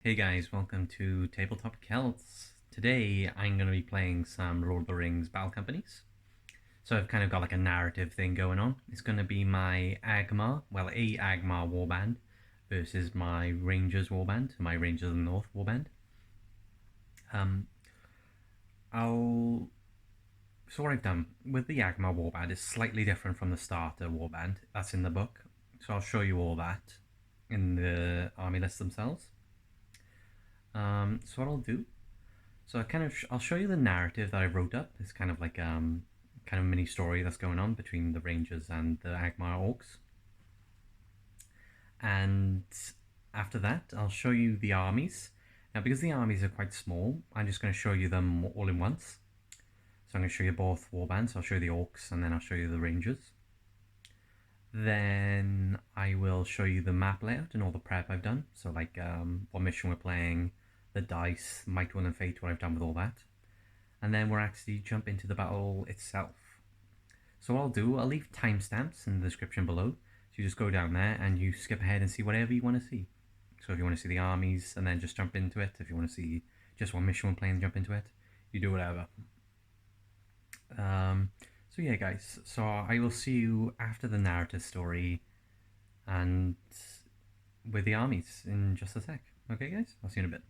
Hey guys, welcome to Tabletop Celts. Today I'm going to be playing some Lord of the Rings Battle Companies. So I've kind of got like a narrative thing going on. It's going to be my Angmar, well a Angmar warband versus my Rangers warband, my Rangers of the North warband. So what I've done with the Angmar warband is slightly different from the starter warband that's in the book. So I'll show you all that in the army lists themselves. So what I'll do, I'll show you the narrative that I wrote up. It's kind of like kind of mini story that's going on between the Rangers and the Angmar Orcs. And after that, I'll show you the armies. Now, because the armies are quite small, I'm just going to show you them all in once. So I'm going to show you both warbands. I'll show you the Orcs, and then I'll show you the Rangers. Then I will show you the map layout and all the prep I've done. So like what mission we're playing, the dice, might, will, and fate, what I've done with all that. And then we'll actually jump into the battle itself. So what I'll do, I'll leave timestamps in the description below. So you just go down there and you skip ahead and see whatever you want to see. So if you want to see the armies and then just jump into it, if you want to see just one mission we're playing and jump into it, you do whatever. So yeah guys, so I will see you after the narrative story and with the armies in just a sec. Okay guys, I'll see you in a bit.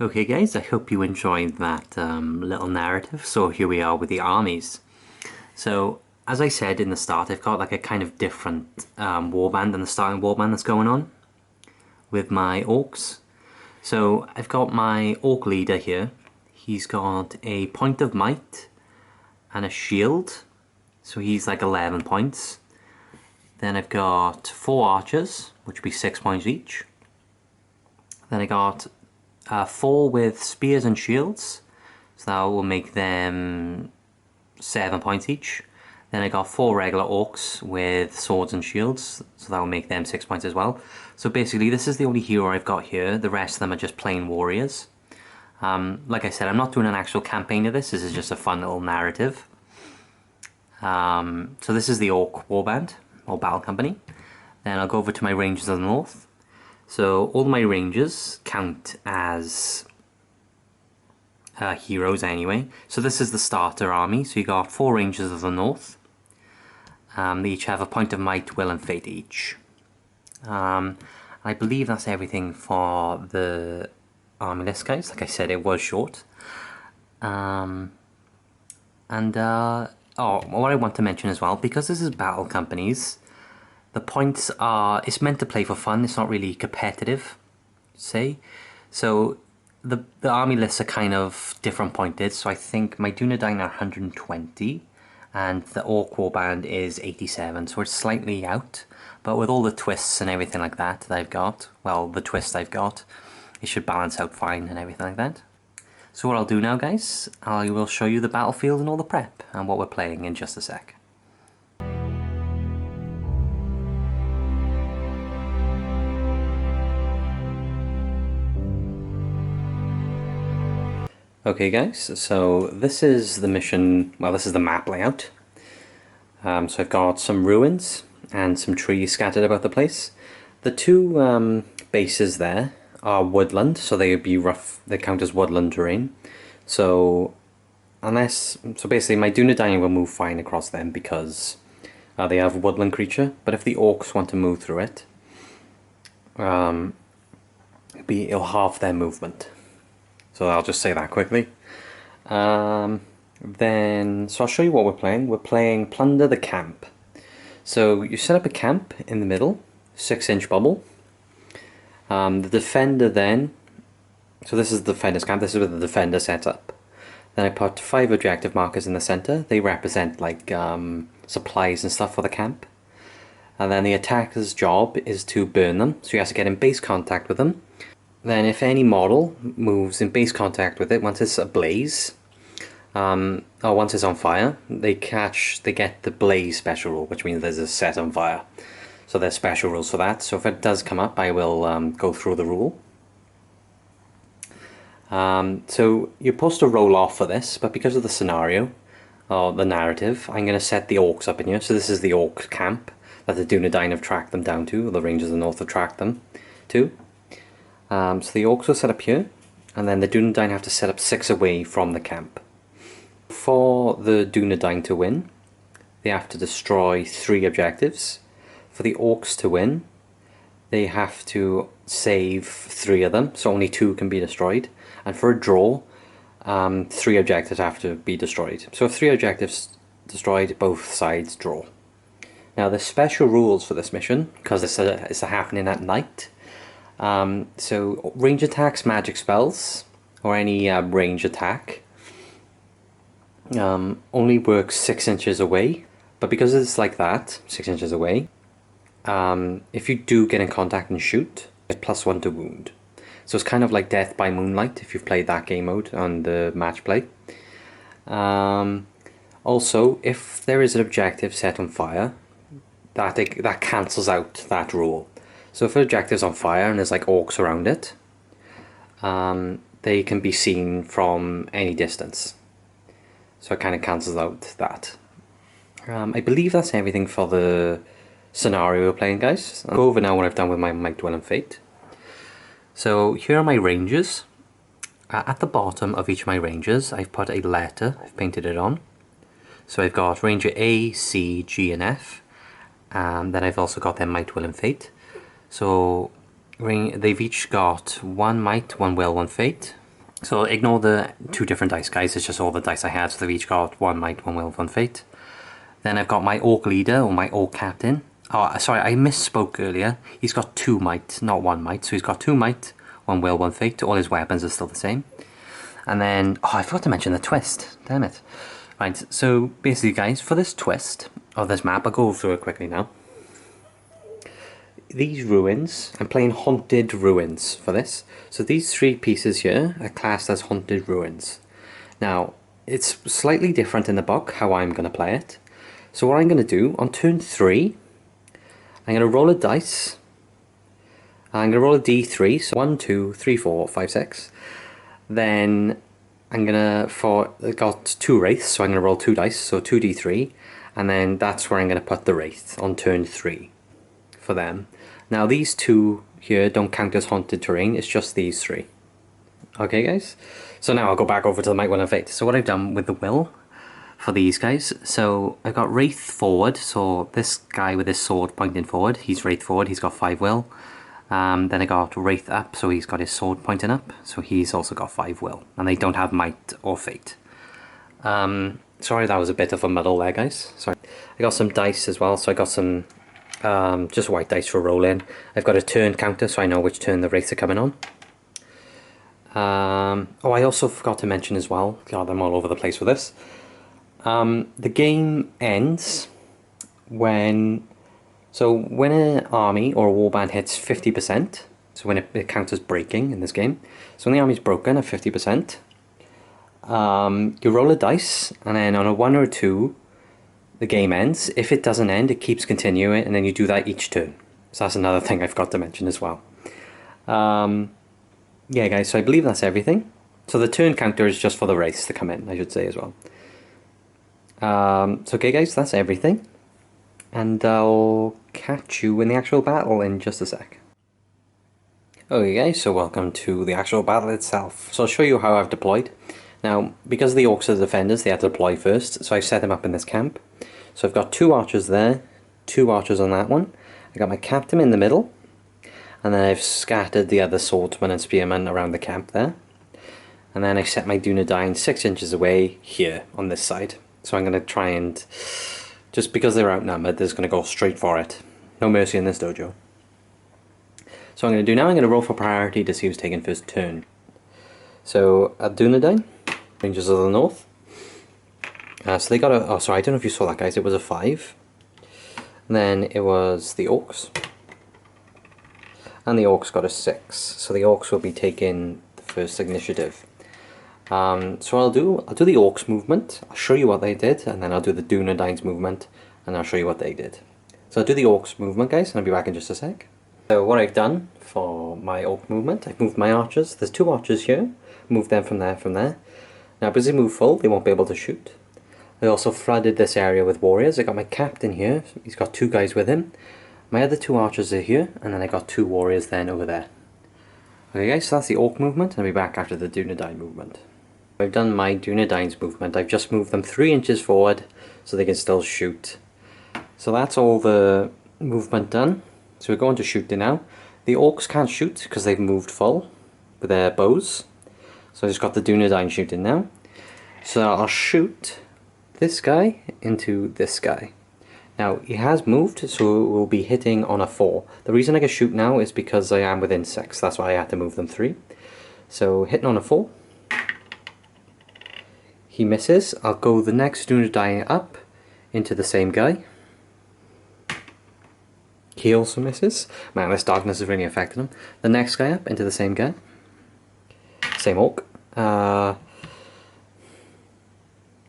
Okay guys, I hope you enjoyed that little narrative. So here we are with the armies. So as I said in the start, I've got like a kind of different warband than the starting warband that's going on with my orcs. So I've got my orc leader here. He's got a point of might and a shield. So he's like 11 points. Then I've got 4 archers, which would be 6 points each. Then I got 4 with spears and shields, so that will make them 7 points each. Then I got 4 regular orcs with swords and shields, so that will make them 6 points as well. So basically this is the only hero I've got here, the rest of them are just plain warriors. Like I said, I'm not doing an actual campaign of this is just a fun little narrative. So this is the Orc Warband, or Battle Company. Then I'll go over to my Rangers of the North. So all my rangers count as heroes anyway. So this is the starter army. So you got 4 rangers of the north. They each have a point of might, will, and fate each. I believe that's everything for the army list, guys. Like I said, it was short. Oh, what I want to mention as well, because this is battle companies, the points are, it's meant to play for fun, it's not really competitive, say. So the army lists are kind of different pointed, so I think my Dunedain are 120 and the Orc Warband is 87, so it's slightly out. But with all the twists and everything like that I've got, well, the twist I've got, it should balance out fine and everything like that. So what I'll do now guys, I will show you the battlefield and all the prep and what we're playing in just a sec. Okay guys, so this is the mission, well this is the map layout. So I've got some ruins and some trees scattered about the place. The 2 bases there are woodland, so they would be rough, they count as woodland terrain. So basically my Dunedain will move fine across them because they have a woodland creature, but if the orcs want to move through it, it'll halve their movement. So I'll just say that quickly. So I'll show you what we're playing. We're playing Plunder the Camp. So you set up a camp in the middle, 6-inch bubble. The defender then So this is the defender's camp, this is where the defender set up. Then I put 5 objective markers in the center. They represent like supplies and stuff for the camp. And then the attacker's job is to burn them, so he has to get in base contact with them. Then if any model moves in base contact with it, once it's ablaze, or once it's on fire, they get the blaze special rule, which means there's a set on fire. So there's special rules for that. So if it does come up, I will go through the rule. So you're supposed to roll off for this, but because of the scenario, or the narrative, I'm going to set the orcs up in here. So this is the orc camp that the Dunedain have tracked them down to, or the Rangers of the North have tracked them to. So the orcs will set up here, and then the Dunedain have to set up 6 away from the camp. For the Dunedain to win, they have to destroy 3 objectives. For the orcs to win, they have to save 3 of them, so only 2 can be destroyed. And for a draw, 3 objectives have to be destroyed. So if 3 objectives destroyed, both sides draw. Now there's special rules for this mission, because it's happening at night. So range attacks, magic spells, or any range attack only works 6 inches away. But because it's like that, 6 inches away, if you do get in contact and shoot, it's +1 to wound. So it's kind of like Death by Moonlight if you've played that game mode on the match play. Also, if there is an objective set on fire, that cancels out that rule. So if an objective's on fire and there's like orcs around it, they can be seen from any distance. So it kind of cancels out that. I believe that's everything for the scenario we're playing, guys. I'll go over now what I've done with my Might Dwell and Fate. So here are my ranges. At the bottom of each of my ranges, I've put a letter, I've painted it on. So I've got Ranger A, C, G and F. And then I've also got their Might, Will and Fate. So they've each got 1 Might, 1 Will, 1 Fate. So ignore the 2 different dice, guys, it's just all the dice I have. So they've each got 1 Might, 1 Will, 1 Fate. Then I've got my Orc Leader, or my Orc Captain. Oh, sorry, I misspoke earlier. He's got 2 Might, not 1 Might. So he's got 2 Might, 1 Will, 1 Fate. All his weapons are still the same. And then, oh, I forgot to mention the twist. Damn it. Right, so basically, guys, for this twist of this map, I'll go through it quickly now. These ruins, I'm playing Haunted Ruins for this. So these 3 pieces here are classed as Haunted Ruins. Now, it's slightly different in the book how I'm going to play it. So what I'm going to do, on turn 3, I'm going to roll a dice. I'm going to roll a d3, so 1, 2, 3, 4, 5, 6. Then I'm going to, I got 2 wraiths, so I'm going to roll 2 dice, so 2d3. And then that's where I'm going to put the wraith, on turn 3, for them. Now these 2 here don't count as haunted terrain, it's just these 3. Okay, guys? So now I'll go back over to the Might, Will and Fate. So what I've done with the Will for these guys, so I've got Wraith forward, so this guy with his sword pointing forward, he's Wraith forward, he's got 5 Will. Then I got Wraith up, so he's got his sword pointing up, so he's also got 5 Will. And they don't have Might or Fate. Sorry, that was a bit of a muddle there, guys. Sorry. I got some dice as well, so I got some just white dice for rolling. I've got a turn counter, so I know which turn the wraiths are coming on. Oh, I also forgot to mention as well, God, I'm all over the place with this. The game ends when an army or a warband hits 50%, so when it counts as breaking in this game, so when the army's broken at 50%, you roll a dice, and then on a 1 or a 2, the game ends. If it doesn't end, it keeps continuing, and then you do that each turn. So that's another thing I forgot to mention as well. Yeah, guys, so I believe that's everything. So the turn counter is just for the wraiths to come in, I should say as well. So okay, guys, that's everything. And I'll catch you in the actual battle in just a sec. Okay, guys, so welcome to the actual battle itself. So I'll show you how I've deployed. Now, because the orcs are the defenders, they had to deploy first, so I've set them up in this camp. So I've got 2 archers there, 2 archers on that one. I got my captain in the middle, and then I've scattered the other swordsmen and spearmen around the camp there. And then I set my Dunedain 6 inches away here on this side. So I'm going to try and, just because they're outnumbered, they're just going to go straight for it. No mercy in this dojo. So I'm going to do now, I'm going to roll for priority to see who's taking first turn. So Dunedain, Rangers of the North. So they got a, oh sorry, I don't know if you saw that guys, it was a 5. And then it was the Orcs. And the Orcs got a 6. So the Orcs will be taking the first initiative. So I'll do the Orcs movement, I'll show you what they did, and then I'll do the Dunedain's movement, and I'll show you what they did. So I'll do the Orcs movement guys, and I'll be back in just a sec. So what I've done for my Orc movement, I've moved my archers, there's 2 archers here, moved them from there. Now because they move full, they won't be able to shoot. I also flooded this area with warriors. I got my captain here, he's got 2 guys with him. My other 2 archers are here, and then I got 2 warriors then over there. Okay guys, so that's the Orc movement, and I'll be back after the Dunedain movement. I've done my Dunedain's movement, I've just moved them 3 inches forward so they can still shoot. So that's all the movement done. So we're going to shoot now. The Orcs can't shoot because they've moved full with their bows. So I just got the Dunedain shooting now. So I'll shoot this guy into this guy. Now he has moved, so it will be hitting on a 4. The reason I can shoot now is because I am within 6, that's why I had to move them 3. So hitting on a 4. He misses. I'll go the next Dunedain up into the same guy. He also misses. Man, this darkness is really affecting him. The next guy up into the same guy. Same Orc. I'm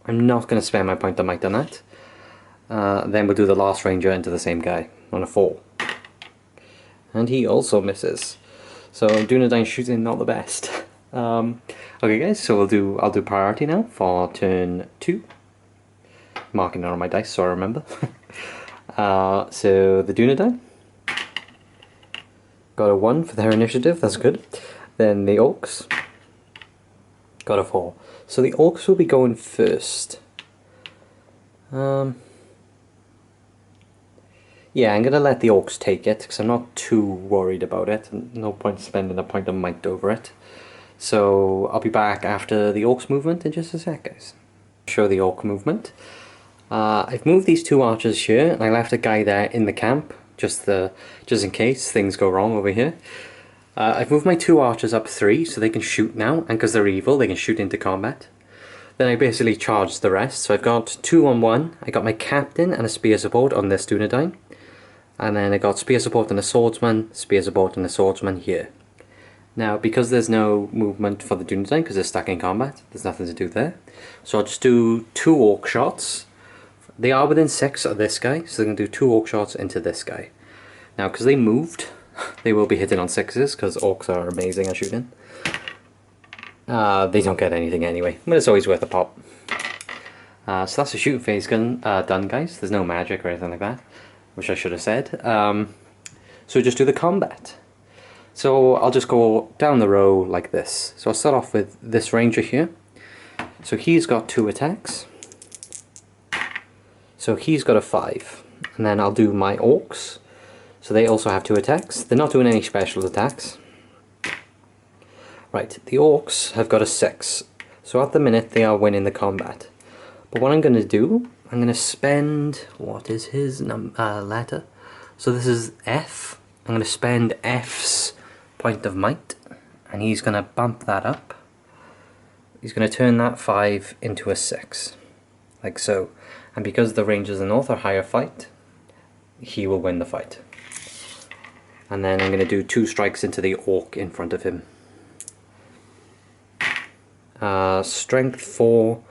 not going to spend my point of might on that. Then we'll do the last Ranger into the same guy on a 4. And he also misses. So Dunedain shooting not the best. Okay guys, so I'll do priority now for turn 2. Marking it on my dice so I remember. So the Dunedain got a 1 for their initiative, that's good. Then the Orcs got a 4. So the Orcs will be going first. Yeah, I'm going to let the Orcs take it because I'm not too worried about it. No point spending a point of might over it. So I'll be back after the Orcs movement in just a sec guys. Show the Orc movement. I've moved these 2 archers here and I left a guy there in the camp just in case things go wrong over here. I've moved my 2 archers up 3 so they can shoot now, and because they're evil they can shoot into combat. Then I basically charged the rest, so I've got 2 on 1. I got my captain and a spear support on this Dunedain. And then I got spear support and a swordsman, spear support and a swordsman here. Now because there's no movement for the Dunedain because they're stuck in combat, there's nothing to do there. So I'll just do 2 Orc shots. They are within 6 of this guy, so they can do 2 Orc shots into this guy. Now because they moved, they will be hitting on 6s because Orcs are amazing at shooting. They don't get anything anyway, but it's always worth a pop. So that's the shooting phase done guys, there's no magic or anything like that, which I should have said. So just do the combat. So I'll just go down the row like this. So I'll start off with this Ranger here. So he's got 2 attacks. So he's got a 5. And then I'll do my Orcs. So they also have 2 attacks. They're not doing any special attacks. Right, the Orcs have got a 6. So at the minute they are winning the combat. But what I'm going to do, I'm going to spend, what is his letter? So this is F. I'm going to spend F's point of might. And he's going to bump that up. He's going to turn that 5 into a 6. Like so. And because the Rangers of the North are higher fight, he will win the fight. And then I'm going to do 2 strikes into the Orc in front of him. Strength 4,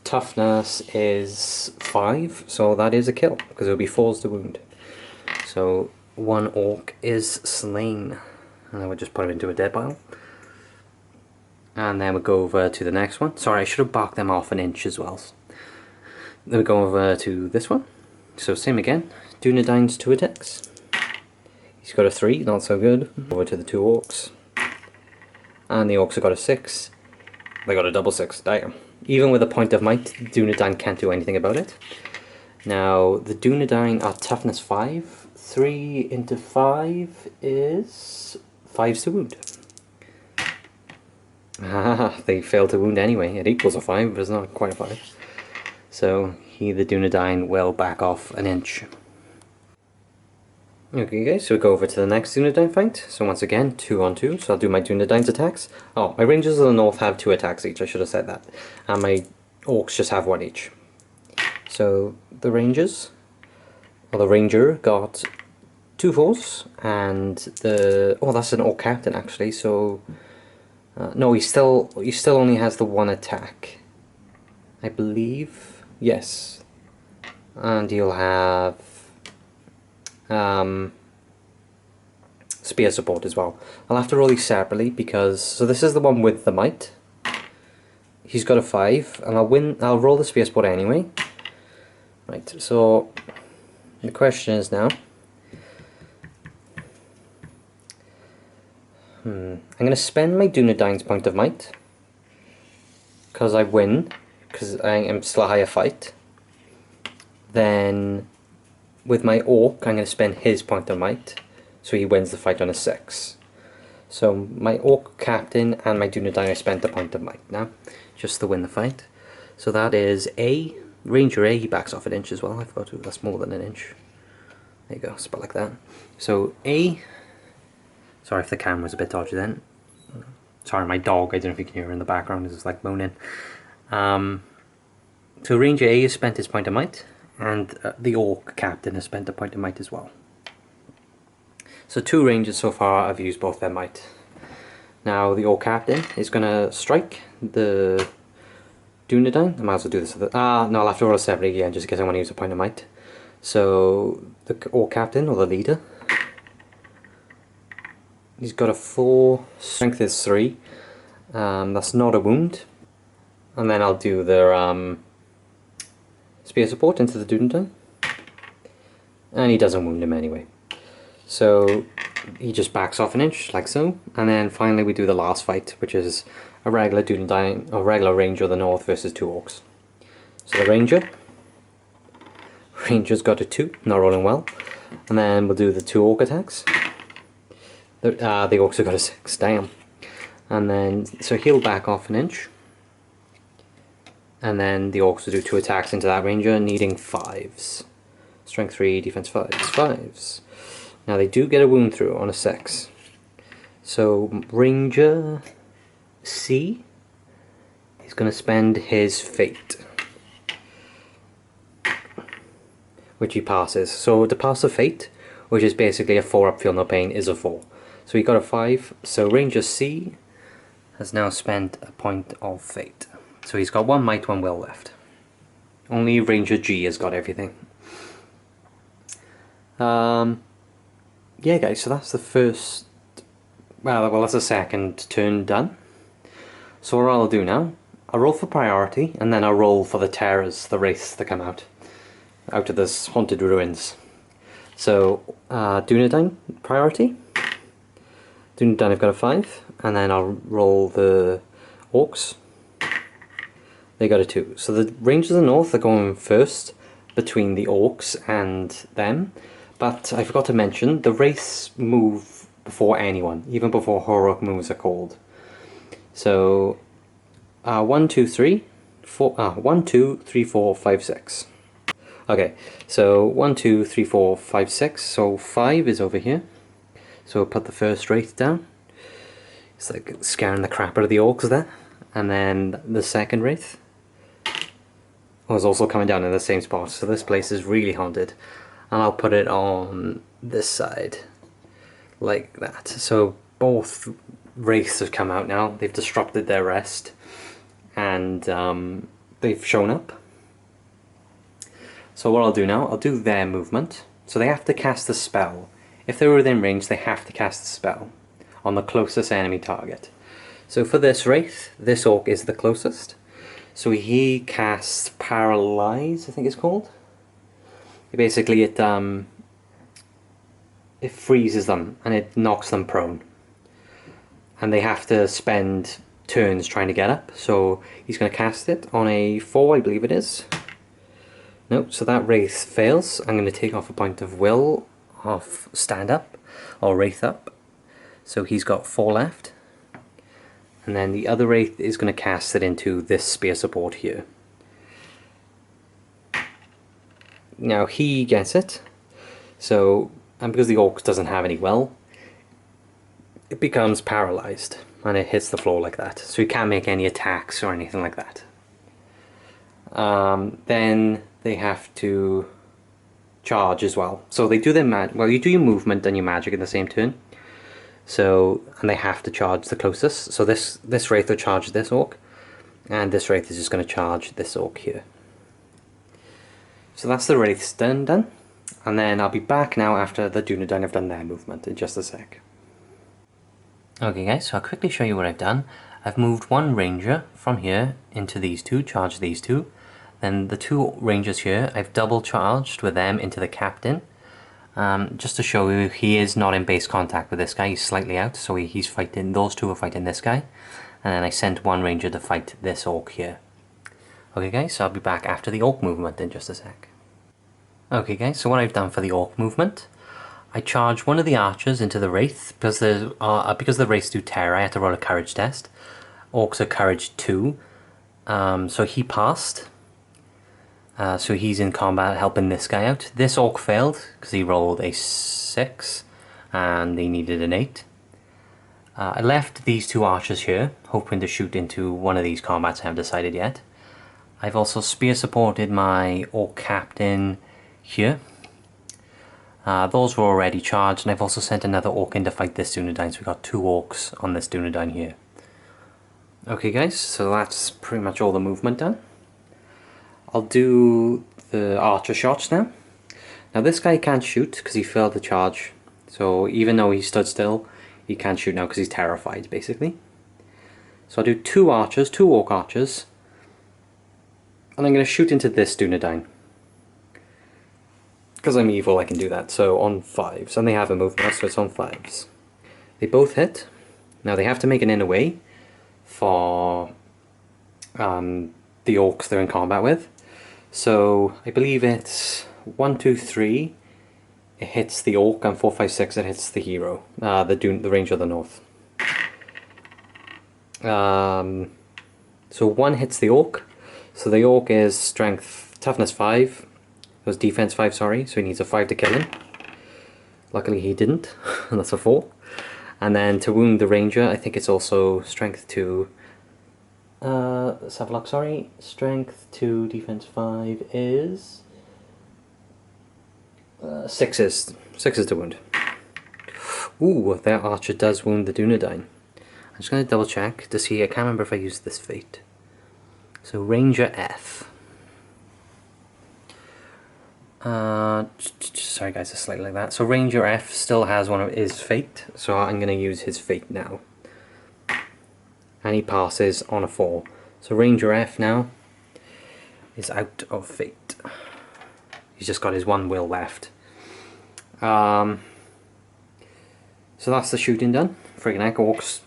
toughness is 5, so that is a kill, because it will be 4s to wound. So 1 Orc is slain. And then we'll just put him into a dead pile. And then we'll go over to the next one. Sorry, I should have barked them off an inch as well. Then we go over to this one. So same again. Dunedain's 2 attacks. He's got a 3, not so good. Over to the 2 Orcs. And the Orcs have got a 6. They got a double 6, damn. Even with a point of might, Dunedain can't do anything about it. Now, the Dunedain are toughness 5. 3 into 5 is 5s to wound. Ah, they failed to wound anyway. It equals a 5, but it's not quite a 5. So, the Dunedain will back off an inch. Okay guys, so we go over to the next Dunedain fight. So once again, 2 on 2, so I'll do my Dunedain's attacks. Oh, my Rangers of the North have 2 attacks each, I should have said that. And my Orcs just have 1 each. So the Rangers, or the Ranger, got 2 4s, and the... oh, that's an Orc Captain actually, so... no, he still only has the 1 attack. I believe, yes. And he'll have... spear support as well. I'll have to roll these separately because... so this is the one with the might. He's got a 5, and I'll roll the spear support anyway. Right, so the question is now... I'm going to spend my Dunedain's point of might because I win, because I am still a higher fight. Then with my Orc I'm going to spend his point of might, so he wins the fight on a 6. So my Orc Captain and my Dunedain I spent a point of might now, just to win the fight. So that is A, Ranger A, he backs off an inch as well, I forgot to, that's more than an inch. There you go, spot like that. So A, sorry if the camera was a bit dodgy then. Sorry, my dog, I don't know if you can hear her in the background, is just like moaning. So Ranger A has spent his point of might, and the Orc Captain has spent a point of might as well. So 2 Rangers so far have used both their might. Now the Orc Captain is going to strike the Dunedain. I might as well do this with the... no, I'll have to roll separately again just in case I want to use a point of might. So the Orc Captain, or the leader, he's got a 4, strength is 3, that's not a wound. And then I'll do the spear support into the Dunedain. And he doesn't wound him anyway. So he just backs off an inch, like so. And then finally we do the last fight, which is a regular Dunedain, or regular Ranger of the North versus 2 Orcs. So the Ranger's got a 2, not rolling well. And then we'll do the 2 Orc attacks. The Orcs have got a 6, damn. And then, so he'll back off an inch. And then the Orcs will do 2 attacks into that Ranger, needing 5s. Strength 3, defense 5s. Now they do get a wound through on a 6. So Ranger C is going to spend his fate, which he passes. So to pass a fate, which is basically a 4 up, feel no pain, is a 4. So he got a 5, so Ranger C has now spent a point of fate. So he's got 1 might, 1 will left. Only Ranger G has got everything. Yeah guys, so that's the first, well that's the second turn done. So what I'll do now, I'll roll for priority, and then I'll roll for the terrors, the wraiths that come out of this haunted ruins. So Dunedain priority. Dunedain have got a 5, and then I'll roll the Orcs. They got a 2. So the Rangers of the North are going first between the Orcs and them. But I forgot to mention, the wraiths move before anyone, even before heroic moves are called. So 1, 2, 3, 4, 1, 2, 3, 4, 5, 6. Okay, so 1, 2, 3, 4, 5, 6. So 5 is over here. So we'll put the first wraith down. It's like scaring the crap out of the Orcs there. And then the second wraith was also coming down in the same spot. So this place is really haunted. And I'll put it on this side, like that. So both wraiths have come out now. They've disrupted their rest, and they've shown up. So what I'll do now, I'll do their movement. So they have to cast a spell. If they're within range, they have to cast a spell on the closest enemy target. So for this wraith, this Orc is the closest. So he casts Paralyze, I think it's called. Basically it freezes them and it knocks them prone. And they have to spend turns trying to get up. So he's going to cast it on a 4, I believe it is. Nope, so that wraith fails. I'm going to take off a point of will of stand up, or wraith up. So he's got 4 left. And then the other wraith is going to cast it into this spear support here. Now he gets it. So and because the orc doesn't have any will, it becomes paralyzed and it hits the floor like that. So he can't make any attacks or anything like that. Then they have to charge as well. So they do their well, you do your movement and your magic in the same turn. So, and they have to charge the closest. So this wraith will charge this orc, and this wraith is just going to charge this orc here. So that's the wraiths done. And then I'll be back now after the Dunedain have done their movement in just a sec. Okay guys, so I'll quickly show you what I've done. I've moved one ranger from here into these two, charged these two. Then the two rangers here, I've double charged with them into the captain. Just to show you, he is not in base contact with this guy, he's slightly out, so he's fighting, those two are fighting this guy. And then I sent one ranger to fight this orc here. Okay guys, so I'll be back after the orc movement in just a sec. Okay guys, so what I've done for the orc movement, I charged one of the archers into the wraith, because the wraiths do terror, I had to roll a courage test. Orcs are courage 2, so he passed. So he's in combat helping this guy out. This orc failed because he rolled a 6 and he needed an 8. I left these two archers here, hoping to shoot into one of these combats. I haven't decided yet. I've also spear supported my orc captain here. Those were already charged, and I've also sent another orc in to fight this Dunedain, so we've got 2 orcs on this Dunedain here. Okay guys, so that's pretty much all the movement done. I'll do the archer shots now. Now this guy can't shoot because he failed the charge, so even though he stood still, he can't shoot now because he's terrified basically. So I'll do 2 archers, 2 orc archers, and I'm going to shoot into this Dunedain. Because I'm evil I can do that, so on 5s, and they have a movement so it's on 5s. They both hit. Now they have to make an inner way for the orcs they're in combat with. So I believe it's 1, 2, 3, it hits the orc, and 4, 5, 6 it hits the hero, the Ranger of the North. So 1 hits the orc, so the orc is strength, toughness 5, it was defense 5, sorry, so he needs a 5 to kill him. Luckily he didn't, and that's a 4. And then to wound the ranger, I think it's also strength 2. Let's have a look, sorry. Strength 2, defense 5 is... 6 is to wound. Ooh, that archer does wound the Dunedain. I'm just going to double check to see, I can't remember if I used this fate. So Ranger F. Sorry guys, it's slightly like that. So Ranger F still has one of his fate, so I'm going to use his fate now. And he passes on a 4. So Ranger F now is out of fate. He's just got his 1 will left. So that's the shooting done. Friggin' heck, orcs,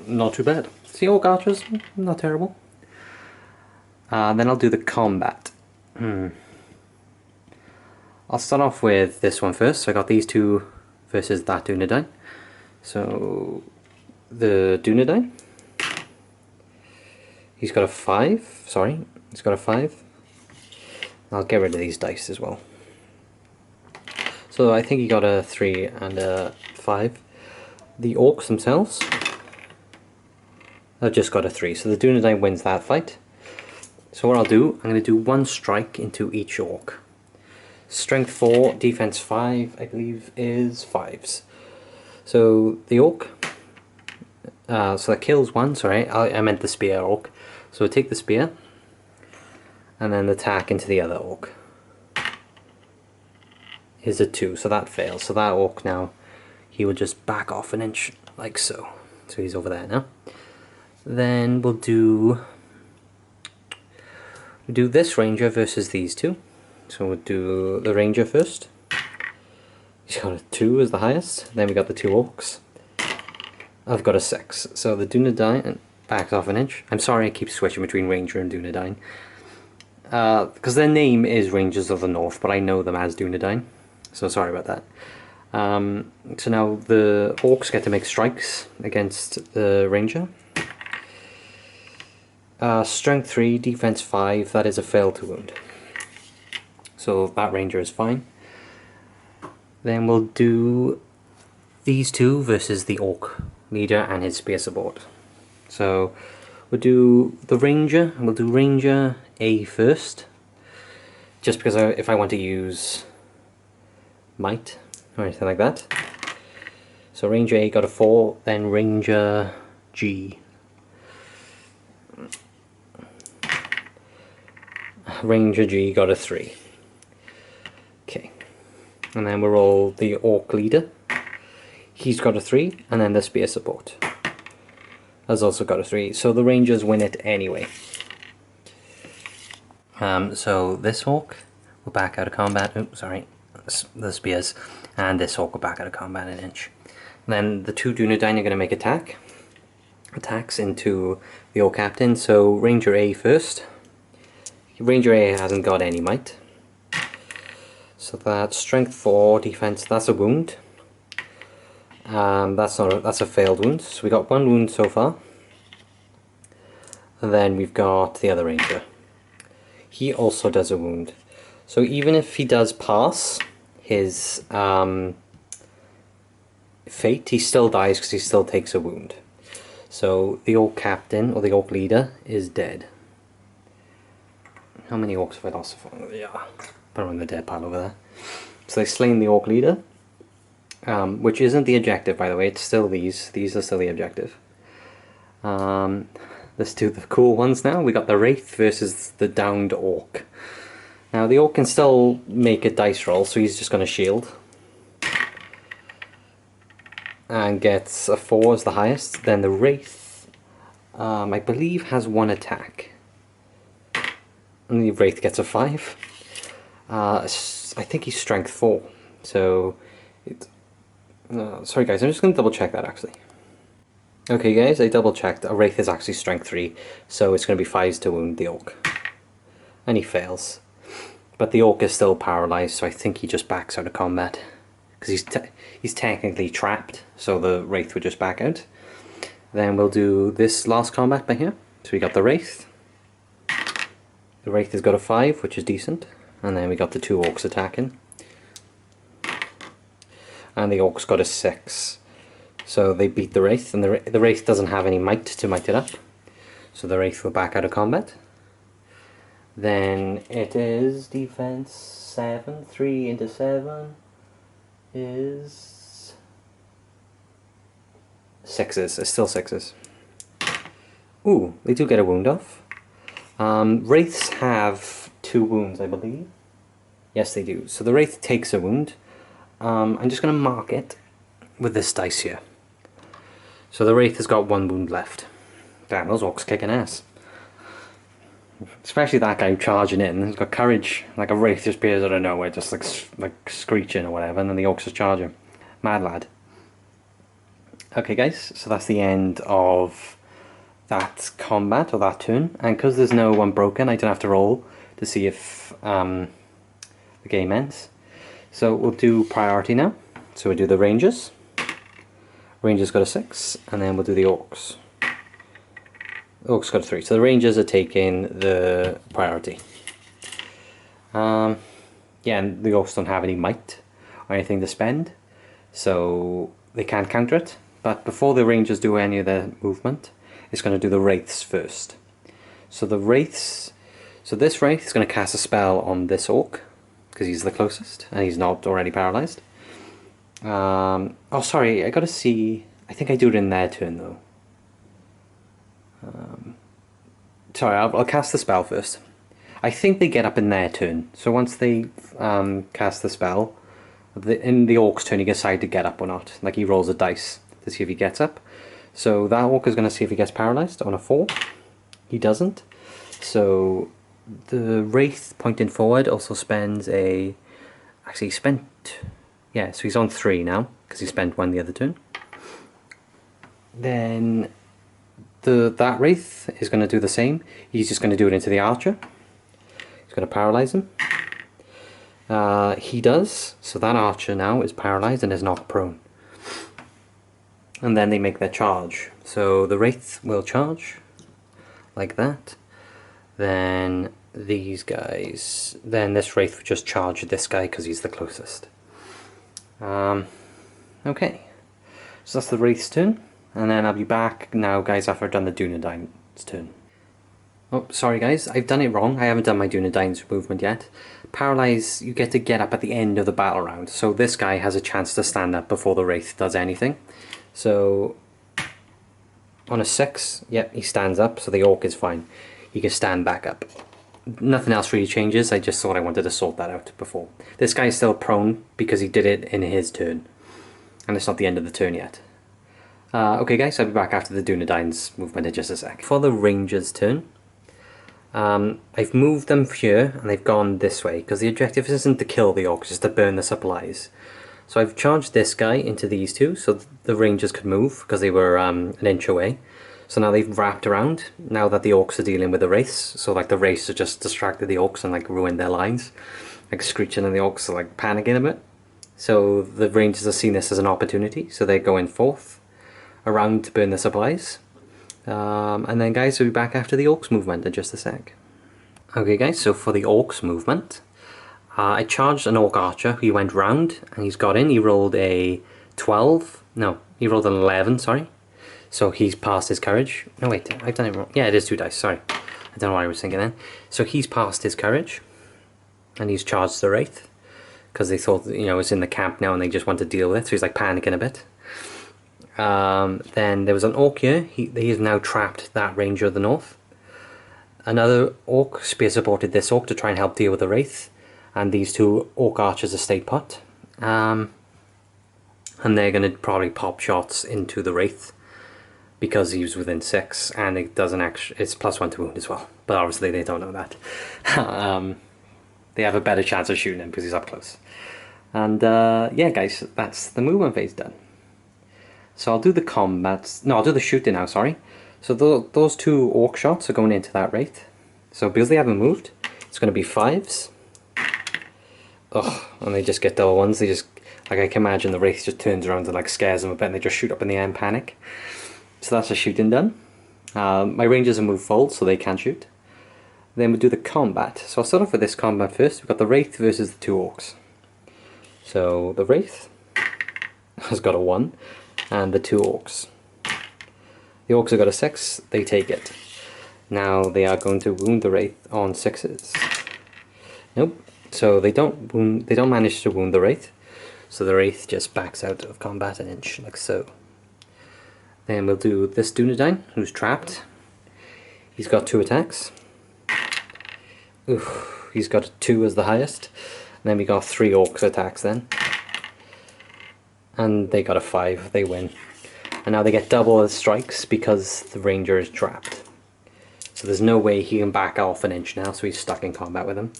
not too bad. See, orc archers, not terrible. Then I'll do the combat. I'll start off with this one first. So I got these two versus that Dunedain. So the Dunedain, he's got a 5, sorry, he's got a 5. I'll get rid of these dice as well. So I think he got a 3 and a 5. The orcs themselves have just got a 3, so the Dunedain wins that fight. So what I'll do, I'm going to do 1 strike into each orc. Strength 4, defense 5, I believe is 5s. So the orc, so that kills 1, sorry, I meant the spear orc. So take the spear, and then attack into the other orc. Is a 2, so that fails. So that orc now, he will just back off an inch, like so. So he's over there now. Then we'll do this ranger versus these two. So we'll do the ranger first. He's got a 2 as the highest. Then we got the 2 orcs. I've got a 6. So the Dunedain backs off an inch. I'm sorry I keep switching between Ranger and Dunedain. Because their name is Rangers of the North, but I know them as Dunedain. So sorry about that. So now the orcs get to make strikes against the Ranger. Strength 3, defense 5, that is a fail to wound. So that Ranger is fine. Then we'll do these two versus the Orc leader and his spear support. So we'll do the Ranger, and we'll do Ranger A first, just because if I want to use Might or anything like that. So Ranger A got a 4, then Ranger G. Ranger G got a 3. Okay. And then we'll roll the Orc leader. He's got a 3, and then the spear support has also got a 3. So the Rangers win it anyway. So this Orc will back out of combat. Oops, sorry. The spears. And this Orc will back out of combat an inch. Then the two Dunedain are going to make attacks into the Orc Captain. So Ranger A first. Ranger A hasn't got any might. So that's strength 4, defense, that's a wound. That's a failed wound. So we got one wound so far. And then we've got the other Ranger. He also does a wound. So even if he does pass his fate, he still dies because he still takes a wound. So the Orc Captain, or the Orc Leader, is dead. How many Orcs have I lost so far? Yeah, put him in the dead pile over there. So they've slain the Orc Leader, which isn't the objective, by the way. It's still these. These are still the objective. Let's do the cool ones now. We got the Wraith versus the downed Orc. Now the Orc can still make a dice roll, so he's just going to shield. And gets a 4 as the highest. Then the Wraith, I believe, has 1 attack. And the Wraith gets a 5. I think he's strength 4. So, sorry guys, I'm just going to double check that actually. Okay guys, I double checked. A Wraith is actually strength 3, so it's going to be 5s to wound the Orc. And he fails. But the Orc is still paralyzed, so I think he just backs out of combat. Because he's technically trapped, so the Wraith would just back out. Then we'll do this last combat by here. So we got the Wraith. The Wraith has got a 5, which is decent. And then we got the 2 Orcs attacking. And the Orcs got a 6. So they beat the Wraith, and the Wraith doesn't have any might to might it up. So the Wraith will back out of combat. Then it is defense 7, 3 into 7 is 6s, it's still 6s. Ooh, they do get a wound off. Wraiths have 2 wounds, I believe. Yes, they do. So the Wraith takes a wound. I'm just going to mark it with this dice here. So the Wraith has got 1 wound left. Damn, those Orcs kicking ass. Especially that guy charging in. He's got courage. Like a Wraith just appears out of nowhere, just like screeching or whatever, and then the Orcs just charge him. Mad lad. Okay guys, so that's the end of that combat, or that turn. And because there's no one broken, I don't have to roll to see if the game ends. So we'll do priority now. So we'll do the Rangers. Rangers got a 6, and then we'll do the Orcs. Orcs got a 3. So the Rangers are taking the priority. Yeah, and the Orcs don't have any might or anything to spend, so they can't counter it. But before the Rangers do any of their movement, it's going to do the Wraiths first. So the Wraiths, so this Wraith is going to cast a spell on this Orc, because he's the closest, and he's not already paralyzed. Oh, sorry, I gotta see. I think I do it in their turn though. Sorry, I'll cast the spell first. I think they get up in their turn. So once they cast the spell, in the Orc's turn he can decide to get up or not. Like he rolls a dice to see if he gets up. So that Orc is going to see if he gets paralyzed on a 4. He doesn't. So the Wraith pointing forward also spends a... Actually he spent... Yeah, so he's on 3 now, because he spent 1 the other turn. Then that Wraith is going to do the same. He's just going to do it into the Archer. He's going to paralyze him. He does, so that Archer now is paralyzed and is knocked prone. And then they make their charge. So the Wraith will charge, like that. Then these guys, then this Wraith will just charge this guy because he's the closest. Okay, so that's the Wraith's turn, and then I'll be back now, guys, after I've done the Dunedain's turn. Oh, sorry guys, I've done it wrong. I haven't done my Dunedain's movement yet. Paralyze, you get to get up at the end of the battle round, so this guy has a chance to stand up before the Wraith does anything. So, on a 6, yep, he stands up, so the Orc is fine. He can stand back up. Nothing else really changes, I just thought I wanted to sort that out before. This guy is still prone because he did it in his turn. And it's not the end of the turn yet. Okay guys, I'll be back after the Dunedain's movement in just a sec. For the Ranger's turn, I've moved them here and they've gone this way because the objective isn't to kill the Orcs, it's to burn the supplies. So I've charged this guy into these two so the Rangers could move because they were an inch away. So now they've wrapped around, now that the Orcs are dealing with the Wraiths. So like the Wraiths are just distracted the Orcs and like ruined their lines. Like screeching and the Orcs are like panicking a bit. So the Rangers have seen this as an opportunity, so they're going forth around to burn the supplies. And then guys, we'll be back after the Orcs movement in just a sec. Okay guys, so for the Orcs movement, I charged an Orc Archer. He went round and he's got in. He rolled a 12. No, he rolled an 11, sorry. So he's passed his courage. No wait, I've done it wrong. Yeah, it is 2 dice, sorry. I don't know what I was thinking then. So he's passed his courage and he's charged the Wraith because they thought, you know, it's in the camp now and they just want to deal with it. So he's like panicking a bit. Then there was an Orc here. He has now trapped that Ranger of the North. Another Orc spear supported this Orc to try and help deal with the Wraith. And these 2 Orc Archers are stayed put. And they're going to probably pop shots into the Wraith because he was within 6 and it doesn't actually, it's +1 to wound as well. But obviously they don't know that. They have a better chance of shooting him because he's up close. And yeah guys, that's the movement phase done. So I'll do the combat, no, I'll do the shooting now, sorry. So those 2 Orc shots are going into that Wraith. So because they haven't moved, it's going to be 5s. Ugh, and they just get double ones. They just, like I can imagine the Wraith just turns around and like scares them a bit and they just shoot up in the air and panic. So that's the shooting done. My Rangers have moved full so they can shoot. Then we'll do the combat. So I'll start off with this combat first. We've got the Wraith versus the 2 Orcs. So the Wraith has got a 1 and the 2 Orcs. The Orcs have got a 6, they take it. Now they are going to wound the Wraith on 6s. Nope. So they don't manage to wound the Wraith. So the Wraith just backs out of combat an inch, like so. Then we'll do this Dunedain, who's trapped. He's got 2 attacks. Oof, he's got 2 as the highest. And then we got 3 Orcs attacks then. And they got a 5, they win. And now they get double the strikes because the Ranger is trapped. So there's no way he can back off an inch now, so he's stuck in combat with him.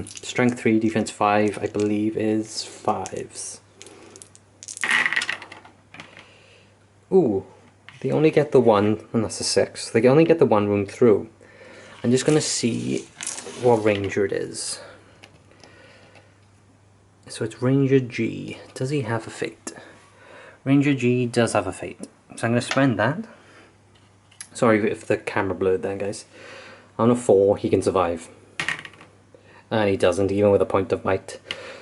Strength 3, defense 5, I believe is 5s. Ooh, they only get the 1, and that's a 6. They only get the 1 wound through. I'm just going to see what Ranger it is. So it's Ranger G. Does he have a fate? Ranger G does have a fate. So I'm going to spend that. Sorry if the camera blurred there, guys. On a 4, he can survive. And he doesn't, even with a point of might.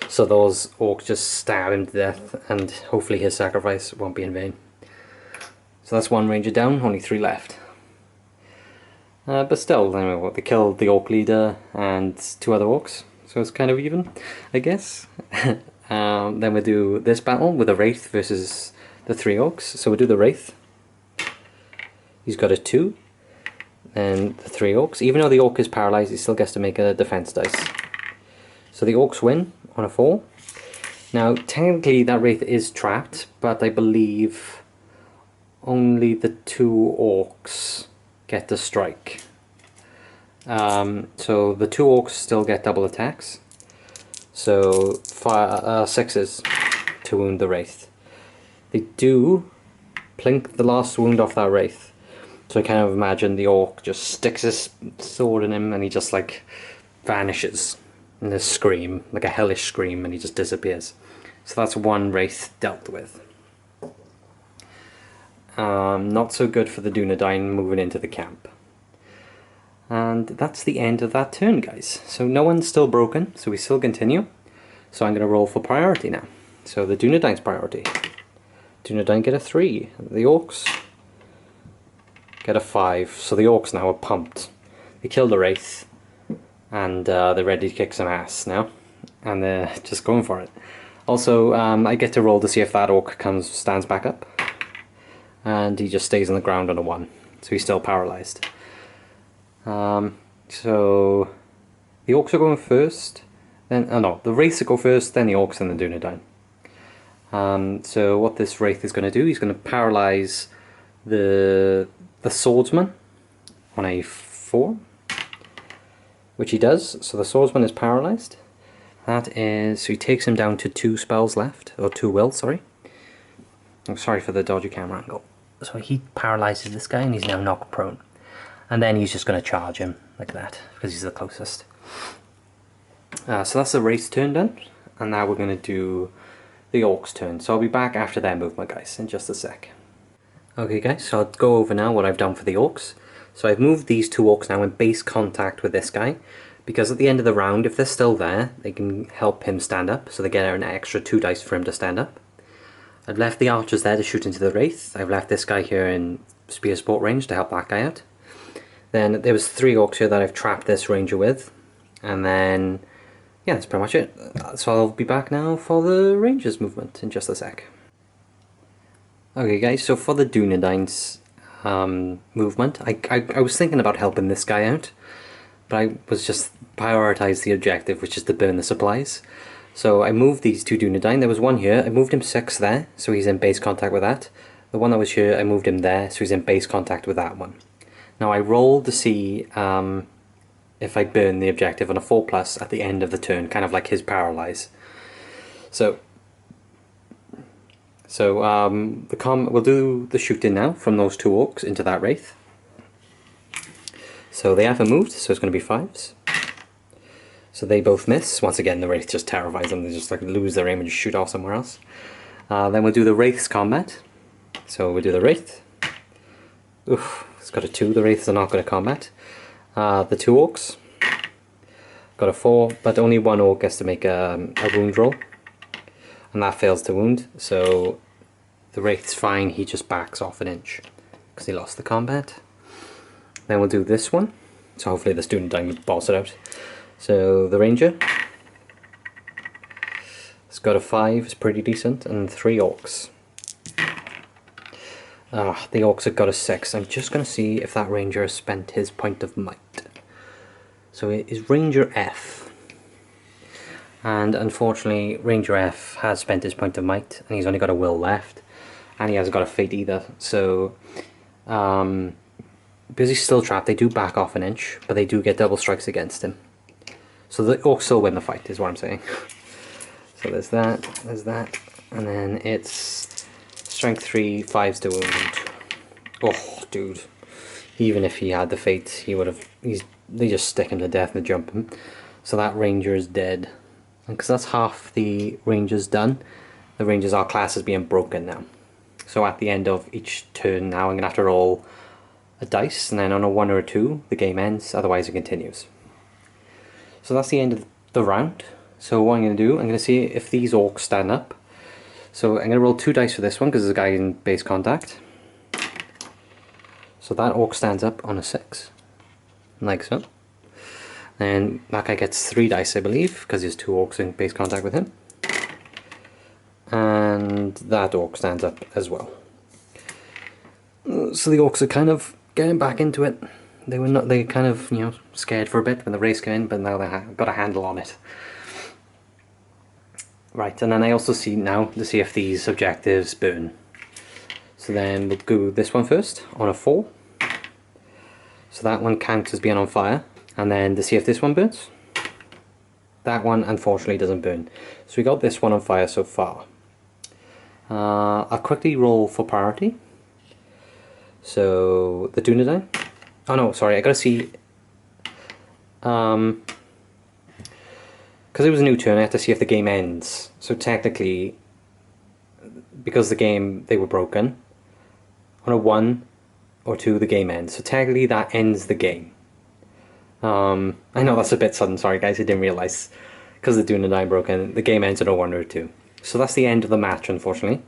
So those Orcs just stab him to death, and hopefully his sacrifice won't be in vain. So that's 1 Ranger down, only 3 left. But still, anyway, they killed the Orc leader and 2 other Orcs. So it's kind of even, I guess. Then we'll do this battle with the Wraith versus the 3 Orcs. So we'll do the Wraith. He's got a 2. And the 3 Orcs. Even though the Orc is paralyzed, he still gets to make a defense dice. So the Orcs win on a 4. Now, technically that Wraith is trapped, but I believe only the 2 Orcs get to strike. So the 2 Orcs still get double attacks. So 6s to wound the Wraith. They do plink the last wound off that Wraith. So I kind of imagine the Orc just sticks his sword in him and he just like vanishes in a scream, like a hellish scream, and he just disappears. So that's 1 Wraith dealt with. Not so good for the Dunedain moving into the camp. And that's the end of that turn, guys. So no one's still broken, so we still continue. So I'm going to roll for priority now. So the Dunedain's priority. Dunedain get a 3. The Orcs get a 5. So the Orcs now are pumped. They killed the Wraith, and they're ready to kick some ass now. And they're just going for it. Also, I get to roll to see if that Orc stands back up. And he just stays on the ground on a 1. So he's still paralysed. So the Orcs are going first. Then, no, the Wraiths go first, then the Orcs, and the Dunedain. So what this Wraith is going to do, he's going to paralyse the Swordsman on a 4, which he does. So the Swordsman is paralysed. That is, so he takes him down to 2 spells left, or 2 will, sorry. I'm sorry for the dodgy camera angle. So he paralyses this guy and he's now knocked prone. And then he's just going to charge him like that, because he's the closest. So that's the Wraith's turn done, and now we're going to do the Orcs' turn. So I'll be back after their movement, guys, in just a sec. Okay guys, so I'll go over now what I've done for the Orcs. So I've moved these 2 Orcs now in base contact with this guy, because at the end of the round, if they're still there, they can help him stand up, so they get an extra 2 dice for him to stand up. I've left the archers there to shoot into the Wraith. I've left this guy here in spear support range to help that guy out. Then there was 3 Orcs here that I've trapped this ranger with, and then yeah, that's pretty much it. So I'll be back now for the Rangers movement in just a sec. Okay guys, so for the Dunedain's movement, I was thinking about helping this guy out, but I was just prioritised the objective, which is to burn the supplies. So I moved these 2 Dunedain. There was one here, I moved him 6 there, so he's in base contact with that. The one that was here, I moved him there, so he's in base contact with that one. Now I rolled to see if I burn the objective on a 4+ at the end of the turn, kind of like his paralyze. So we'll do the shooting now from those 2 Orcs into that Wraith. So they haven't moved, so it's going to be 5s. So they both miss. Once again, the Wraith just terrifies them. They just like lose their aim and just shoot off somewhere else. Then we'll do the Wraith's combat. So we'll do the Wraith. Oof, it's got a 2. The Wraiths are not going to combat. The 2 Orcs got a 4, but only 1 Orc gets to make a wound roll, and that fails to wound, so the Wraith's fine, he just backs off an inch because he lost the combat. Then we'll do this one, so hopefully the Dunedain will boss it out. So the Ranger, it's got a 5, it's pretty decent, and 3 Orcs. The Orcs have got a 6. I'm just going to see if that Ranger has spent his point of might. So it is Ranger F. And unfortunately, Ranger F has spent his point of might, and he's only got a will left. And he hasn't got a fate either. So, because he's still trapped, they do back off an inch, but they do get double strikes against him. So the Orcs still win the fight, is what I'm saying. So there's that, and then it's Strength 3, 5s to wound. Oh, dude. Even if he had the fate, he would have... They just stick him to death and jump him. So that Ranger is dead. And because that's half the Rangers done, the Rangers are class as being broken now. So at the end of each turn now, I'm going to have to roll a dice, and then on a 1 or a 2, the game ends, otherwise it continues. So that's the end of the round. So what I'm going to do, I'm going to see if these Orcs stand up. So I'm going to roll 2 dice for this one, because there's a guy in base contact. So that Orc stands up on a 6. Like so. Then that guy gets 3 dice, I believe, because there's 2 Orcs in base contact with him. And that Orc stands up as well. So the Orcs are kind of getting back into it. They kind of, you know, scared for a bit when the race came in, but now they've got a handle on it. Right, and then I also see now to see if these objectives burn. So then we'll do this one first on a 4. So that one counts as being on fire. And then to see if this one burns. That one unfortunately doesn't burn. So we got this one on fire so far. I'll quickly roll for priority. So the Dunedain. Oh no, sorry, I gotta see. Because it was a new turn, I have to see if the game ends. So technically, because they were broken, on a 1 or 2 the game ends. So technically that ends the game. I know that's a bit sudden, sorry guys, I didn't realise. Because the Dunedain broken, the game ends on a 1 or 2. So that's the end of the match, unfortunately.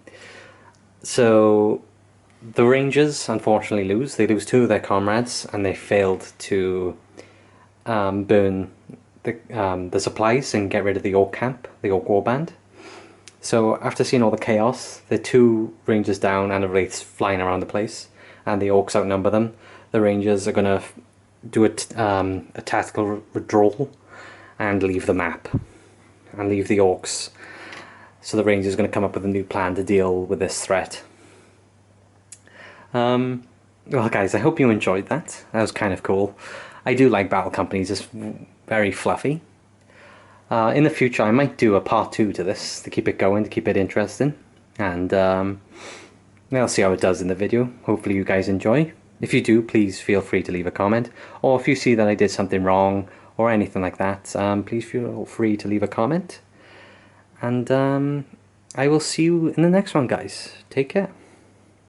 So the Rangers unfortunately lose. They lose 2 of their comrades, and they failed to burn the supplies and get rid of the Orc camp, the Orc Warband. So after seeing all the chaos, the 2 Rangers down and a Wraiths flying around the place, and the Orcs outnumber them, the Rangers are going to do a tactical withdrawal and leave the map and leave the Orcs. So the Rangers are going to come up with a new plan to deal with this threat. Well guys, I hope you enjoyed that. That was kind of cool. I do like battle companies, it's very fluffy. In the future I might do a part 2 to this to keep it going, to keep it interesting. And I'll see how it does in the video. Hopefully you guys enjoy. If you do, please feel free to leave a comment. Or if you see that I did something wrong or anything like that, please feel free to leave a comment. And I will see you in the next one, guys. Take care.